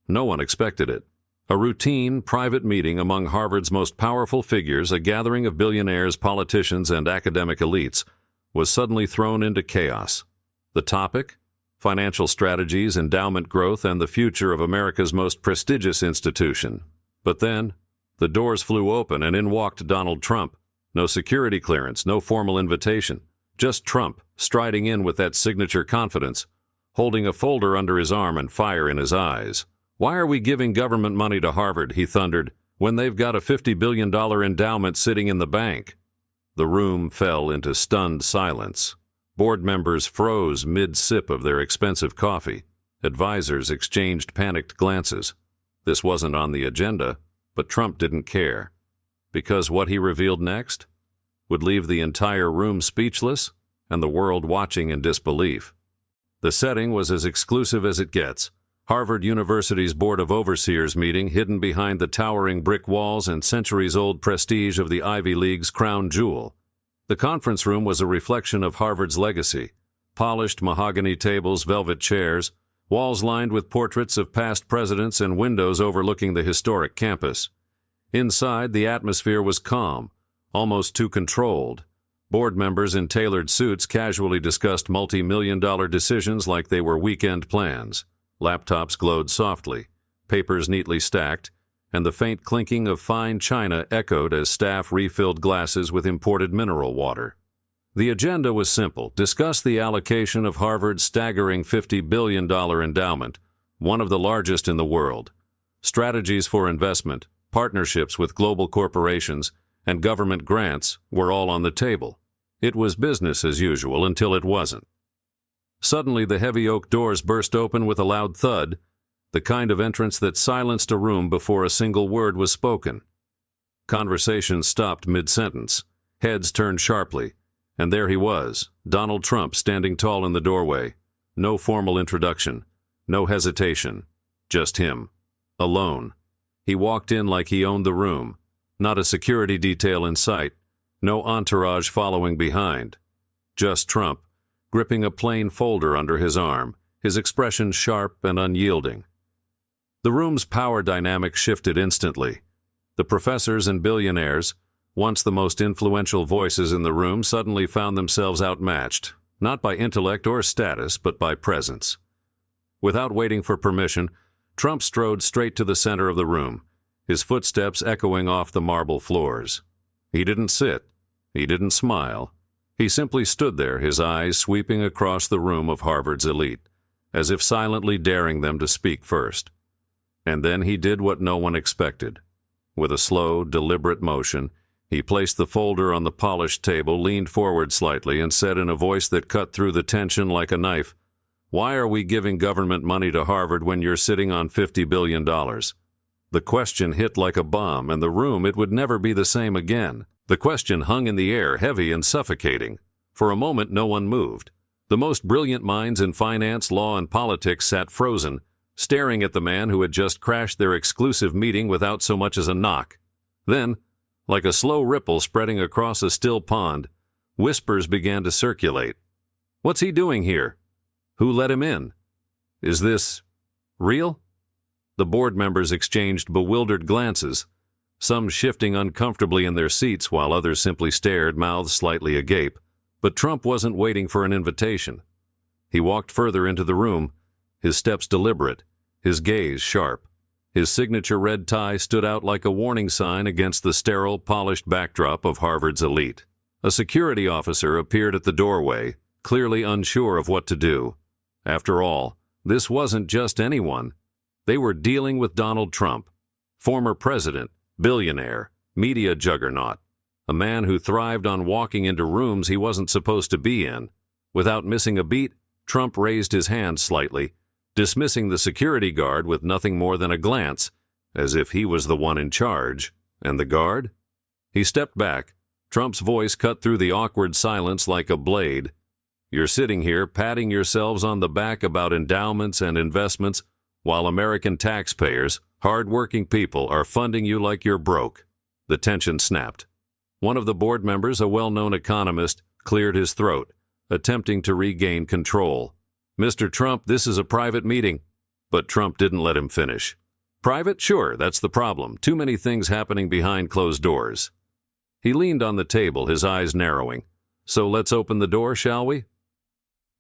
No one expected it. A routine, private meeting among Harvard's most powerful figures, a gathering of billionaires, politicians, and academic elites, was suddenly thrown into chaos. The topic? Financial strategies, endowment growth, and the future of America's most prestigious institution. But then, the doors flew open and in walked Donald Trump. No security clearance, no formal invitation. Just Trump, striding in with that signature confidence, holding a folder under his arm and fire in his eyes. "Why are we giving government money to Harvard," he thundered, "when they've got a $50 billion endowment sitting in the bank?" The room fell into stunned silence. Board members froze mid-sip of their expensive coffee. Advisors exchanged panicked glances. This wasn't on the agenda, but Trump didn't care. Because what he revealed next would leave the entire room speechless and the world watching in disbelief. The setting was as exclusive as it gets. Harvard University's Board of Overseers meeting hidden behind the towering brick walls and centuries-old prestige of the Ivy League's crown jewel. The conference room was a reflection of Harvard's legacy. Polished mahogany tables, velvet chairs, walls lined with portraits of past presidents, and windows overlooking the historic campus. Inside, the atmosphere was calm, almost too controlled. Board members in tailored suits casually discussed multi-million-dollar decisions like they were weekend plans. Laptops glowed softly, papers neatly stacked, and the faint clinking of fine china echoed as staff refilled glasses with imported mineral water. The agenda was simple: discuss the allocation of Harvard's staggering $50 billion endowment, one of the largest in the world. Strategies for investment, partnerships with global corporations, and government grants were all on the table. It was business as usual until it wasn't. Suddenly, the heavy oak doors burst open with a loud thud, the kind of entrance that silenced a room before a single word was spoken. Conversation stopped mid-sentence. Heads turned sharply, and there he was, Donald Trump, standing tall in the doorway. No formal introduction, no hesitation, just him, alone. He walked in like he owned the room, not a security detail in sight, no entourage following behind. Just Trump, gripping a plain folder under his arm, his expression sharp and unyielding. The room's power dynamic shifted instantly. The professors and billionaires, once the most influential voices in the room, suddenly found themselves outmatched, not by intellect or status, but by presence. Without waiting for permission, Trump strode straight to the center of the room, his footsteps echoing off the marble floors. He didn't sit. He didn't smile. He simply stood there, his eyes sweeping across the room of Harvard's elite, as if silently daring them to speak first. And then he did what no one expected. With a slow, deliberate motion, he placed the folder on the polished table, leaned forward slightly, and said in a voice that cut through the tension like a knife, "Why are we giving government money to Harvard when you're sitting on $50 billion? The question hit like a bomb, and the room, it would never be the same again. The question hung in the air, heavy and suffocating. For a moment, no one moved. The most brilliant minds in finance, law, and politics sat frozen, staring at the man who had just crashed their exclusive meeting without so much as a knock. Then, like a slow ripple spreading across a still pond, whispers began to circulate. "What's he doing here? Who let him in? Is this real?" The board members exchanged bewildered glances, some shifting uncomfortably in their seats while others simply stared, mouths slightly agape. But Trump wasn't waiting for an invitation. He walked further into the room, his steps deliberate, his gaze sharp. His signature red tie stood out like a warning sign against the sterile, polished backdrop of Harvard's elite. A security officer appeared at the doorway, clearly unsure of what to do. After all, this wasn't just anyone. They were dealing with Donald Trump, former president, billionaire, media juggernaut, a man who thrived on walking into rooms he wasn't supposed to be in. Without missing a beat, Trump raised his hand slightly, dismissing the security guard with nothing more than a glance, as if he was the one in charge. And the guard? He stepped back. Trump's voice cut through the awkward silence like a blade. "You're sitting here patting yourselves on the back about endowments and investments, while American taxpayers, hard-working people, are funding you like you're broke." The tension snapped. One of the board members, a well-known economist, cleared his throat, attempting to regain control. "Mr. Trump, this is a private meeting." But Trump didn't let him finish. Private? Sure, that's the problem. Too many things happening behind closed doors. He leaned on the table, his eyes narrowing. So let's open the door, shall we?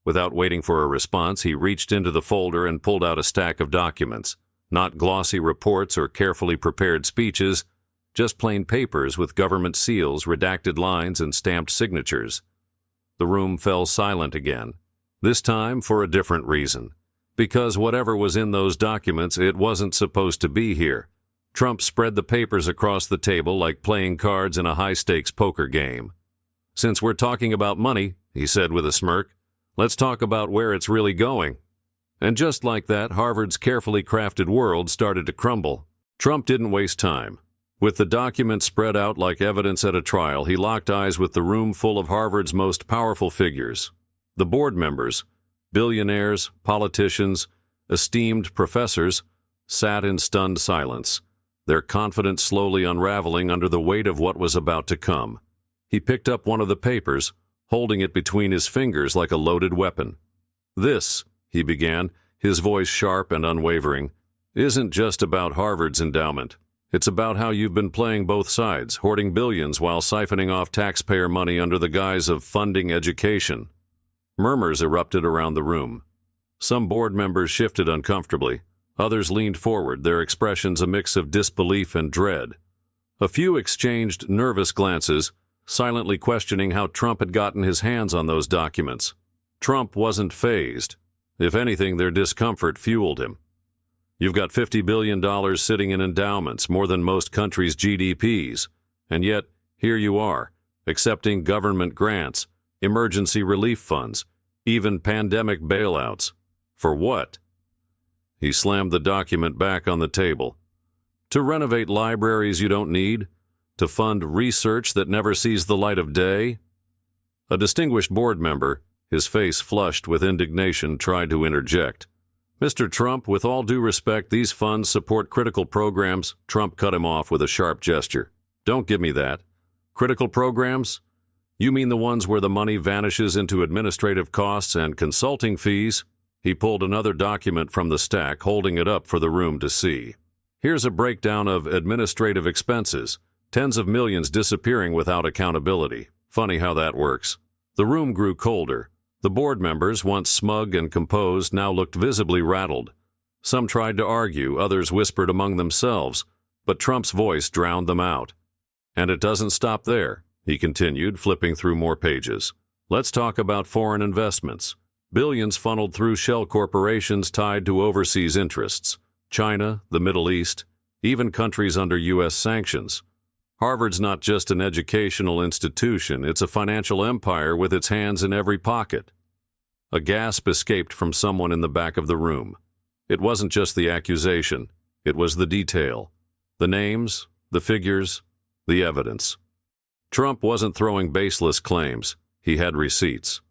Without waiting for a response, he reached into the folder and pulled out a stack of documents. Not glossy reports or carefully prepared speeches, just plain papers with government seals, redacted lines, and stamped signatures. The room fell silent again, this time for a different reason. Because whatever was in those documents, it wasn't supposed to be here. Trump spread the papers across the table like playing cards in a high-stakes poker game. "Since we're talking about money," he said with a smirk, "let's talk about where it's really going." And just like that, Harvard's carefully crafted world started to crumble. Trump didn't waste time. With the documents spread out like evidence at a trial, he locked eyes with the room full of Harvard's most powerful figures. The board members, billionaires, politicians, esteemed professors, sat in stunned silence, their confidence slowly unraveling under the weight of what was about to come. He picked up one of the papers, holding it between his fingers like a loaded weapon. "This," he began, his voice sharp and unwavering, "isn't just about Harvard's endowment. It's about how you've been playing both sides, hoarding billions while siphoning off taxpayer money under the guise of funding education." Murmurs erupted around the room. Some board members shifted uncomfortably. Others leaned forward, their expressions a mix of disbelief and dread. A few exchanged nervous glances, silently questioning how Trump had gotten his hands on those documents. Trump wasn't fazed. If anything, their discomfort fueled him. "You've got $50 billion sitting in endowments, more than most countries' GDPs. And yet, here you are, accepting government grants, emergency relief funds, even pandemic bailouts. For what?" He slammed the document back on the table. "To renovate libraries you don't need? To fund research that never sees the light of day?" A distinguished board member, his face flushed with indignation, tried to interject. "Mr. Trump, with all due respect, these funds support critical programs." Trump cut him off with a sharp gesture. "Don't give me that. Critical programs? You mean the ones where the money vanishes into administrative costs and consulting fees?" He pulled another document from the stack, holding it up for the room to see. "Here's a breakdown of administrative expenses, tens of millions disappearing without accountability. Funny how that works." The room grew colder. The board members, once smug and composed, now looked visibly rattled. Some tried to argue, others whispered among themselves, but Trump's voice drowned them out. "And it doesn't stop there," he continued, flipping through more pages. "Let's talk about foreign investments. Billions funneled through shell corporations tied to overseas interests. China, the Middle East, even countries under U.S. sanctions. Harvard's not just an educational institution, it's a financial empire with its hands in every pocket." A gasp escaped from someone in the back of the room. It wasn't just the accusation, it was the detail. The names, the figures, the evidence. Trump wasn't throwing baseless claims, he had receipts.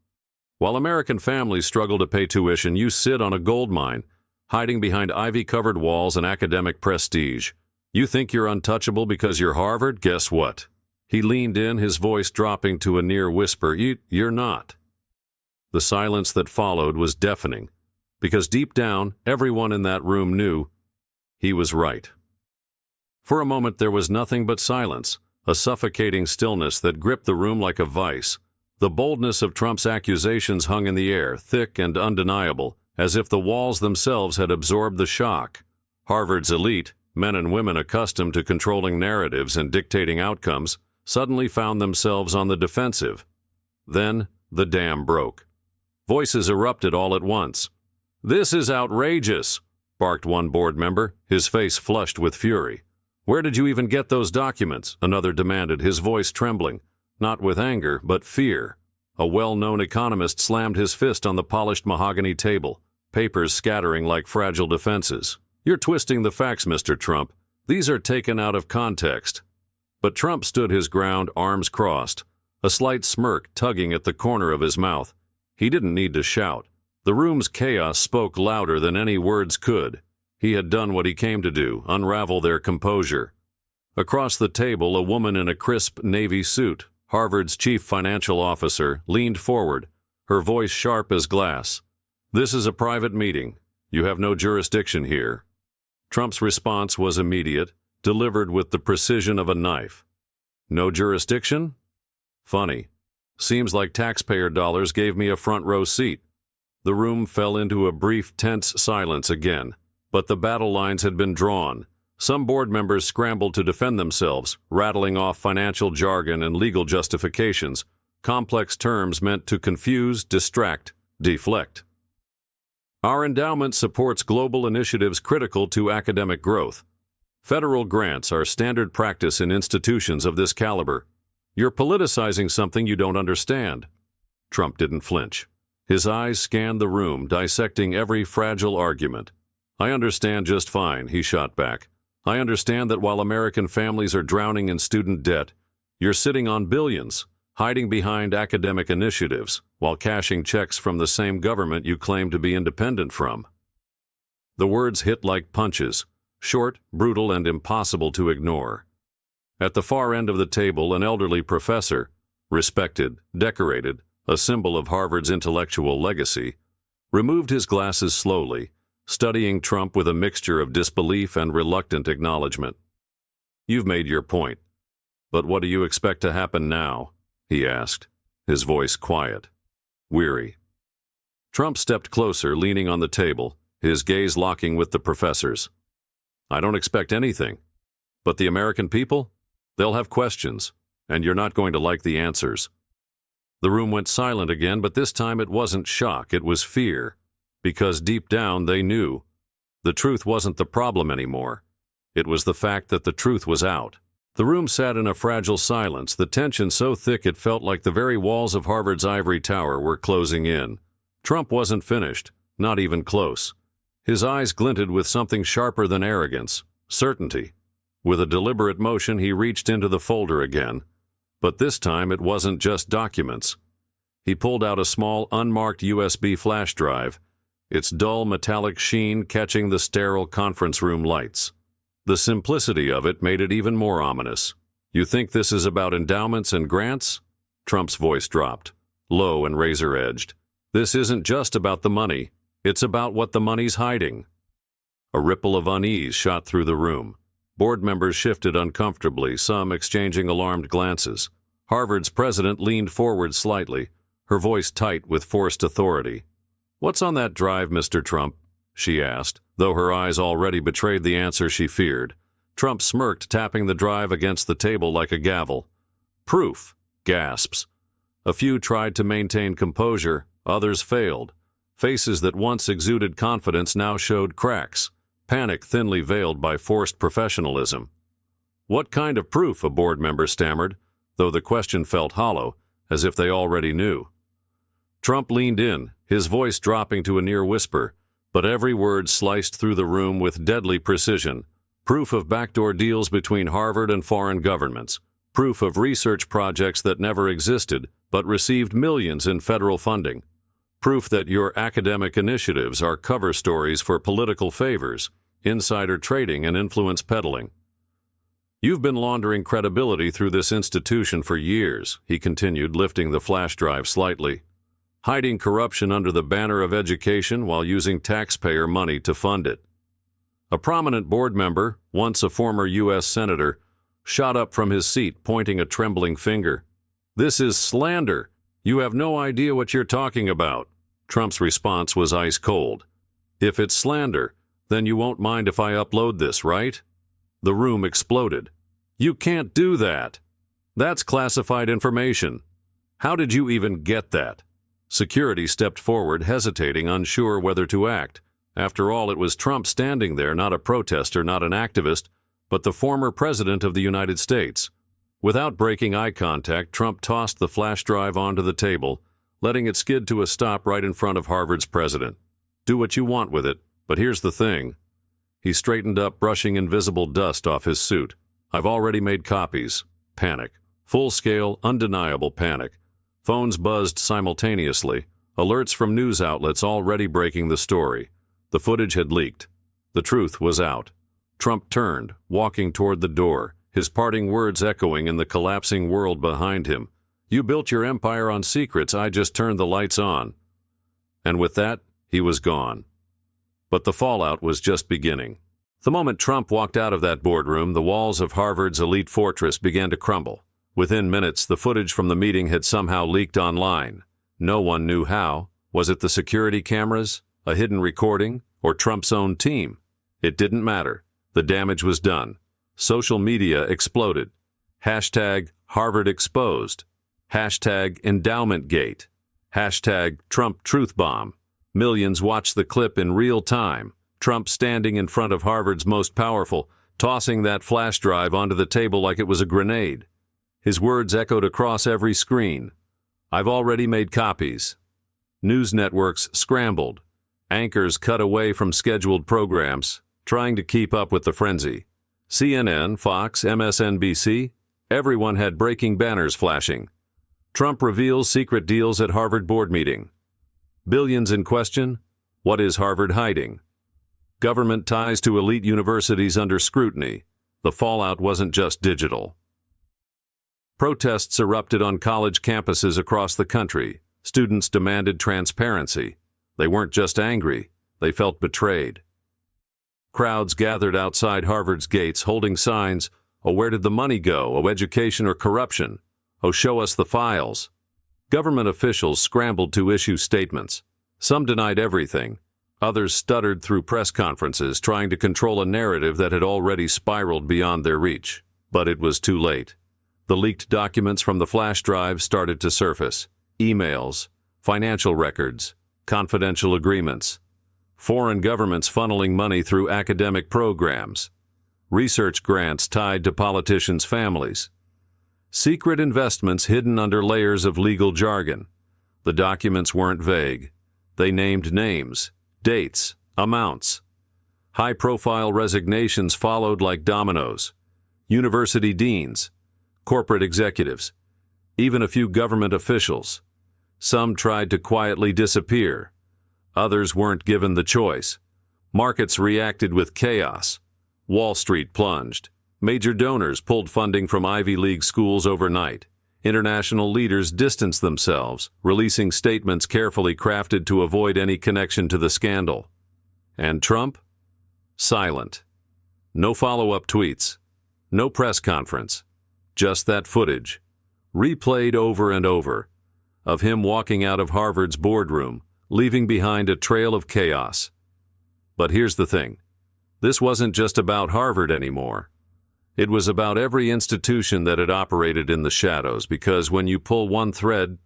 While American families struggle to pay tuition, you sit on a gold mine, hiding behind ivy-covered walls and academic prestige. You think you're untouchable because you're Harvard? Guess what? He leaned in, his voice dropping to a near whisper. You're not. The silence that followed was deafening, because deep down, everyone in that room knew he was right. For a moment there was nothing but silence, a suffocating stillness that gripped the room like a vice. The boldness of Trump's accusations hung in the air, thick and undeniable, as if the walls themselves had absorbed the shock. Harvard's elite, men and women accustomed to controlling narratives and dictating outcomes, suddenly found themselves on the defensive. Then the dam broke. Voices erupted all at once. "This is outrageous," barked one board member, his face flushed with fury. "Where did you even get those documents?" another demanded, his voice trembling, not with anger, but fear. A well-known economist slammed his fist on the polished mahogany table, papers scattering like fragile defenses. "You're twisting the facts, Mr. Trump. These are taken out of context." But Trump stood his ground, arms crossed, a slight smirk tugging at the corner of his mouth. He didn't need to shout. The room's chaos spoke louder than any words could. He had done what he came to do, unravel their composure. Across the table, a woman in a crisp navy suit, Harvard's chief financial officer, leaned forward, her voice sharp as glass. "This is a private meeting. You have no jurisdiction here." Trump's response was immediate, delivered with the precision of a knife. "No jurisdiction? Funny. Seems like taxpayer dollars gave me a front row seat." The room fell into a brief, tense silence again, but the battle lines had been drawn. Some board members scrambled to defend themselves, rattling off financial jargon and legal justifications, complex terms meant to confuse, distract, deflect. "Our endowment supports global initiatives critical to academic growth. Federal grants are standard practice in institutions of this caliber. You're politicizing something you don't understand." Trump didn't flinch. His eyes scanned the room, dissecting every fragile argument. "I understand just fine," he shot back. "I understand that while American families are drowning in student debt, you're sitting on billions, hiding behind academic initiatives, while cashing checks from the same government you claim to be independent from." The words hit like punches, short, brutal, and impossible to ignore. At the far end of the table, an elderly professor, respected, decorated, a symbol of Harvard's intellectual legacy, removed his glasses slowly, studying Trump with a mixture of disbelief and reluctant acknowledgement. "You've made your point. But what do you expect to happen now?" he asked, his voice quiet, weary. Trump stepped closer, leaning on the table, his gaze locking with the professor's. "I don't expect anything. But the American people? They'll have questions, and you're not going to like the answers." The room went silent again, but this time it wasn't shock, it was fear. Because deep down they knew. The truth wasn't the problem anymore. It was the fact that the truth was out. The room sat in a fragile silence, the tension so thick it felt like the very walls of Harvard's ivory tower were closing in. Trump wasn't finished, not even close. His eyes glinted with something sharper than arrogance, certainty. With a deliberate motion, he reached into the folder again. But this time it wasn't just documents. He pulled out a small, unmarked USB flash drive, its dull metallic sheen catching the sterile conference room lights. The simplicity of it made it even more ominous. "You think this is about endowments and grants?" Trump's voice dropped, low and razor-edged. "This isn't just about the money. It's about what the money's hiding." A ripple of unease shot through the room. Board members shifted uncomfortably, some exchanging alarmed glances. Harvard's president leaned forward slightly, her voice tight with forced authority. "What's on that drive, Mr. Trump?" she asked, though her eyes already betrayed the answer she feared. Trump smirked, tapping the drive against the table like a gavel. "Proof," gasps. A few tried to maintain composure, others failed. Faces that once exuded confidence now showed cracks, panic thinly veiled by forced professionalism. "What kind of proof?" a board member stammered, though the question felt hollow, as if they already knew. Trump leaned in, his voice dropping to a near whisper, but every word sliced through the room with deadly precision. "Proof of backdoor deals between Harvard and foreign governments. Proof of research projects that never existed but received millions in federal funding. Proof that your academic initiatives are cover stories for political favors, insider trading, and influence peddling. You've been laundering credibility through this institution for years," he continued, lifting the flash drive slightly. "Hiding corruption under the banner of education while using taxpayer money to fund it." A prominent board member, once a former U.S. senator, shot up from his seat, pointing a trembling finger. "This is slander. You have no idea what you're talking about." Trump's response was ice cold. "If it's slander, then you won't mind if I upload this, right?" The room exploded. "You can't do that. That's classified information. How did you even get that?" Security stepped forward, hesitating, unsure whether to act. After all, it was Trump standing there, not a protester, not an activist, but the former president of the United States. Without breaking eye contact, Trump tossed the flash drive onto the table, letting it skid to a stop right in front of Harvard's president. "Do what you want with it, but here's the thing." He straightened up, brushing invisible dust off his suit. "I've already made copies." Panic. Full-scale, undeniable panic. Phones buzzed simultaneously, alerts from news outlets already breaking the story. The footage had leaked. The truth was out. Trump turned, walking toward the door, his parting words echoing in the collapsing world behind him. "You built your empire on secrets, I just turned the lights on." And with that, he was gone. But the fallout was just beginning. The moment Trump walked out of that boardroom, the walls of Harvard's elite fortress began to crumble. Within minutes, the footage from the meeting had somehow leaked online. No one knew how. Was it the security cameras, a hidden recording, or Trump's own team? It didn't matter. The damage was done. Social media exploded. Hashtag Harvard exposed. Hashtag Endowment Gate. Hashtag Trump Truth Bomb. Millions watched the clip in real time. Trump standing in front of Harvard's most powerful, tossing that flash drive onto the table like it was a grenade. His words echoed across every screen. "I've already made copies." News networks scrambled. Anchors cut away from scheduled programs, trying to keep up with the frenzy. CNN, Fox, MSNBC, everyone had breaking banners flashing. Trump reveals secret deals at Harvard board meeting. Billions in question? What is Harvard hiding? Government ties to elite universities under scrutiny. The fallout wasn't just digital. Protests erupted on college campuses across the country. Students demanded transparency. They weren't just angry, they felt betrayed. Crowds gathered outside Harvard's gates holding signs, "Oh, where did the money go? Oh, education or corruption? Oh, show us the files." Government officials scrambled to issue statements. Some denied everything. Others stuttered through press conferences, trying to control a narrative that had already spiraled beyond their reach. But it was too late. The leaked documents from the flash drive started to surface. Emails, financial records, confidential agreements. Foreign governments funneling money through academic programs. Research grants tied to politicians' families. Secret investments hidden under layers of legal jargon. The documents weren't vague. They named names, dates, amounts. High-profile resignations followed like dominoes. University deans, corporate executives, even a few government officials. Some tried to quietly disappear. Others weren't given the choice. Markets reacted with chaos. Wall Street plunged. Major donors pulled funding from Ivy League schools overnight. International leaders distanced themselves, releasing statements carefully crafted to avoid any connection to the scandal. And Trump? Silent. No follow-up tweets. No press conference. Just that footage, replayed over and over, of him walking out of Harvard's boardroom, leaving behind a trail of chaos. But here's the thing. This wasn't just about Harvard anymore. It was about every institution that had operated in the shadows, because when you pull one thread,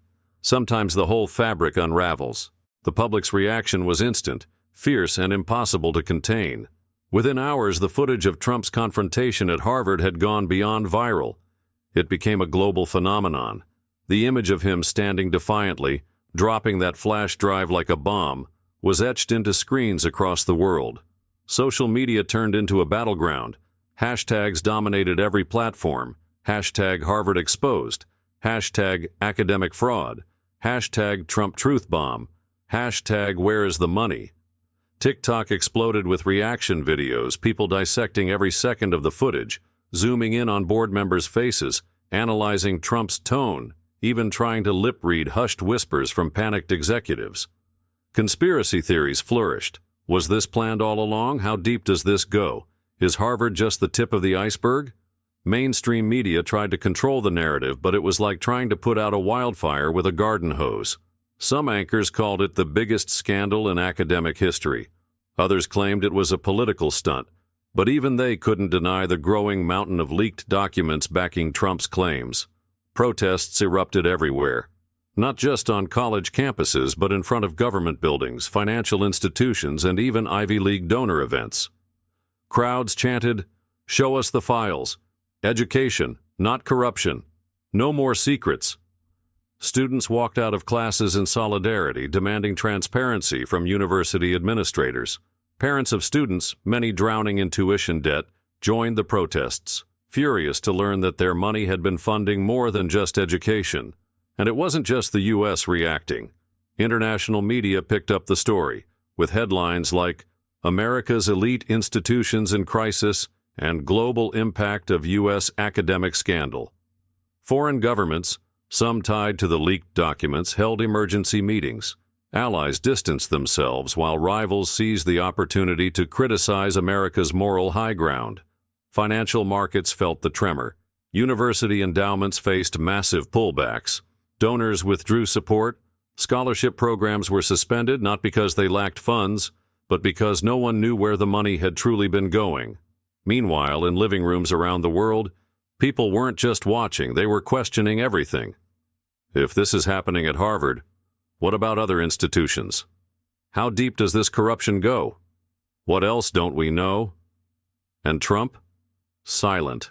sometimes the whole fabric unravels. The public's reaction was instant, fierce, and impossible to contain. Within hours, the footage of Trump's confrontation at Harvard had gone beyond viral. It became a global phenomenon. The image of him standing defiantly, dropping that flash drive like a bomb, was etched into screens across the world. Social media turned into a battleground. Hashtags dominated every platform. Hashtag Harvard exposed. Hashtag academic fraud. Hashtag Trump truth bomb. Hashtag where is the money? TikTok exploded with reaction videos, people dissecting every second of the footage, zooming in on board members' faces, analyzing Trump's tone, even trying to lip-read hushed whispers from panicked executives. Conspiracy theories flourished. Was this planned all along? How deep does this go? Is Harvard just the tip of the iceberg? Mainstream media tried to control the narrative, but it was like trying to put out a wildfire with a garden hose. Some anchors called it the biggest scandal in academic history. Others claimed it was a political stunt, but even they couldn't deny the growing mountain of leaked documents backing Trump's claims. Protests erupted everywhere, not just on college campuses, but in front of government buildings, financial institutions, and even Ivy League donor events. Crowds chanted, "Show us the files. Education, not corruption. No more secrets." Students walked out of classes in solidarity, demanding transparency from university administrators. Parents of students, many drowning in tuition debt, joined the protests, furious to learn that their money had been funding more than just education. And it wasn't just the U.S. reacting. International media picked up the story, with headlines like, "America's Elite Institutions in Crisis" and "Global Impact of U.S. Academic Scandal." Foreign governments, some tied to the leaked documents, held emergency meetings. Allies distanced themselves while rivals seized the opportunity to criticize America's moral high ground. Financial markets felt the tremor. University endowments faced massive pullbacks. Donors withdrew support. Scholarship programs were suspended not because they lacked funds, but because no one knew where the money had truly been going. Meanwhile, in living rooms around the world, people weren't just watching, they were questioning everything. If this is happening at Harvard, what about other institutions? How deep does this corruption go? What else don't we know? And Trump? Silent.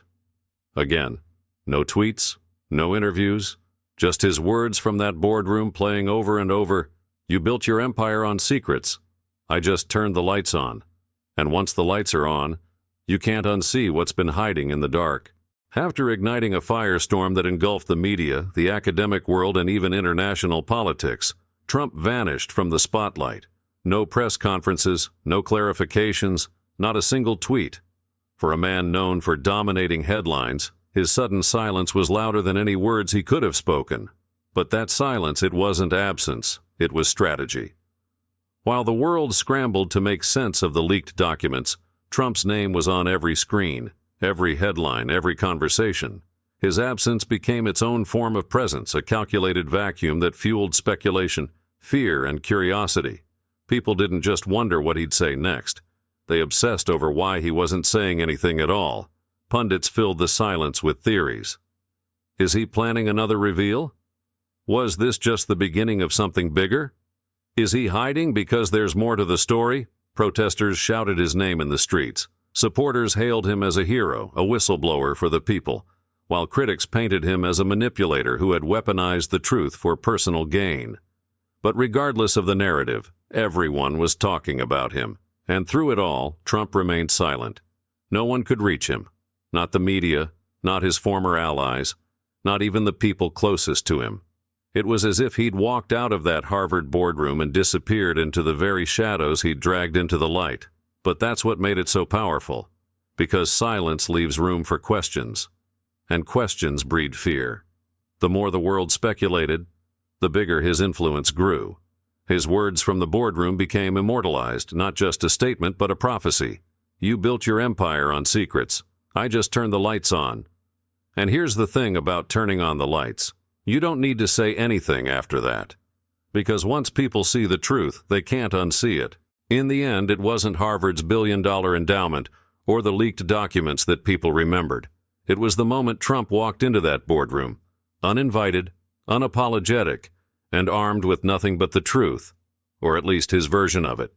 Again, no tweets, no interviews, just his words from that boardroom playing over and over. You built your empire on secrets. I just turned the lights on. And once the lights are on, you can't unsee what's been hiding in the dark. After igniting a firestorm that engulfed the media, the academic world, and even international politics, Trump vanished from the spotlight. No press conferences, no clarifications, not a single tweet. For a man known for dominating headlines, his sudden silence was louder than any words he could have spoken. But that silence, it wasn't absence, it was strategy. While the world scrambled to make sense of the leaked documents, Trump's name was on every screen, every headline, every conversation. His absence became its own form of presence, a calculated vacuum that fueled speculation, fear, and curiosity. People didn't just wonder what he'd say next. They obsessed over why he wasn't saying anything at all. Pundits filled the silence with theories. Is he planning another reveal? Was this just the beginning of something bigger? Is he hiding because there's more to the story? Protesters shouted his name in the streets. Supporters hailed him as a hero, a whistleblower for the people, while critics painted him as a manipulator who had weaponized the truth for personal gain. But regardless of the narrative, everyone was talking about him. And through it all, Trump remained silent. No one could reach him. Not the media, not his former allies, not even the people closest to him. It was as if he'd walked out of that Harvard boardroom and disappeared into the very shadows he'd dragged into the light. But that's what made it so powerful, because silence leaves room for questions, and questions breed fear. The more the world speculated, the bigger his influence grew. His words from the boardroom became immortalized, not just a statement but a prophecy. You built your empire on secrets. I just turned the lights on. And here's the thing about turning on the lights. You don't need to say anything after that. Because once people see the truth, they can't unsee it. In the end, it wasn't Harvard's billion-dollar endowment or the leaked documents that people remembered. It was the moment Trump walked into that boardroom, uninvited, unapologetic, and armed with nothing but the truth, or at least his version of it.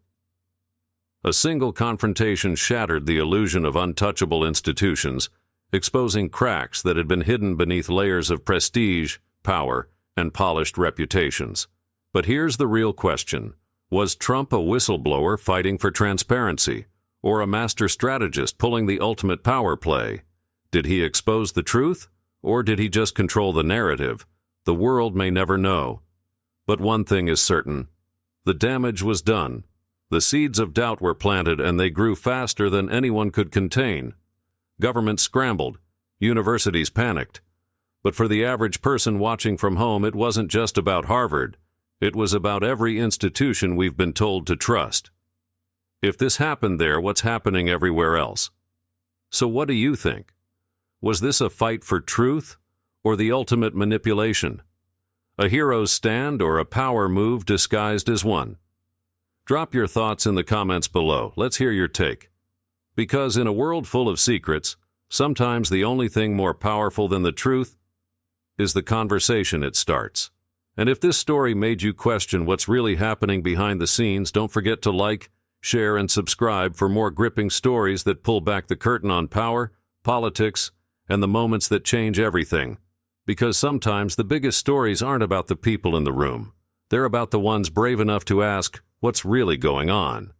A single confrontation shattered the illusion of untouchable institutions, exposing cracks that had been hidden beneath layers of prestige, power, and polished reputations. But here's the real question. Was Trump a whistleblower fighting for transparency, or a master strategist pulling the ultimate power play? Did he expose the truth, or did he just control the narrative? The world may never know. But one thing is certain. The damage was done. The seeds of doubt were planted, and they grew faster than anyone could contain. Governments scrambled. Universities panicked. But for the average person watching from home, it wasn't just about Harvard. It was about every institution we've been told to trust. If this happened there, what's happening everywhere else? So what do you think? Was this a fight for truth, or the ultimate manipulation? A hero's stand or a power move disguised as one? Drop your thoughts in the comments below. Let's hear your take. Because in a world full of secrets, sometimes the only thing more powerful than the truth is the conversation it starts. And if this story made you question what's really happening behind the scenes, don't forget to like, share, and subscribe for more gripping stories that pull back the curtain on power, politics, and the moments that change everything. Because sometimes the biggest stories aren't about the people in the room. They're about the ones brave enough to ask, what's really going on?